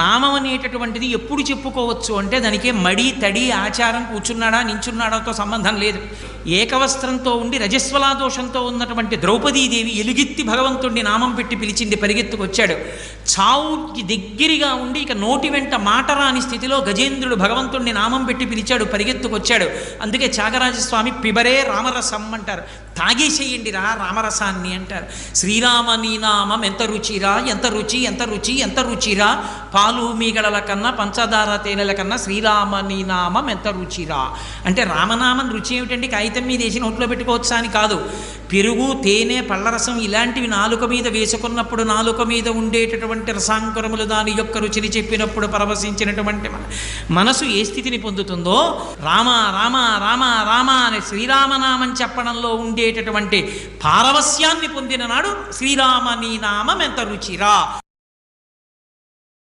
నామం అనేటటువంటిది ఎప్పుడు చెప్పుకోవచ్చు అంటే దానికి మడి తడి ఆచారం కూర్చున్నాడా నించున్నాడాతో సంబంధం లేదు. ఏకవస్త్రంతో ఉండి రజస్వలా దోషంతో ఉన్నటువంటి ద్రౌపదీదేవి ఎలుగెత్తి భగవంతుడిని నామం పెట్టి పిలిచింది, పరిగెత్తుకొచ్చాడు. చావుకి దగ్గరగా ఉండి ఇక నోటి వెంట మాట రాని స్థితిలో గజేంద్రుడు భగవంతుడిని నామం పెట్టి పిలిచాడు, పరిగెత్తుకొచ్చాడు. అందుకే త్యాగరాజస్వామి పిబరే రామరసం అంటారు, తాగేసేయండి రా రామరసాన్ని అంటారు. శ్రీరామ నీ నామం ఎంత రుచిరా, ఎంత రుచి ఎంత రుచి ఎంత రుచిరా, పాలు మీగడల కన్నా పంచదార తేనెల కన్నా శ్రీరామ నీ నామం ఎంత రుచిరా అంటే రామనామం రుచి ఏమిటండి, కాగితం మీద వేసి నోట్లో పెట్టుకోవచ్చా అని కాదు. పెరుగు తేనె పళ్ళరసం ఇలాంటివి నాలుక మీద వేసుకున్నప్పుడు నాలుక మీద ఉండేటటువంటి రసాంకురములు దాని యొక్క రుచిని చెప్పినప్పుడు పరవశించినటువంటి మనసు ఏ స్థితిని పొందుతుందో రామ రామ రామ రామ అనే శ్రీరామనామం చెప్పడంలో ఉండేటటువంటి పారవస్యాన్ని పొందిన నాడు శ్రీరామ నీ నామం ఎంత రుచిరా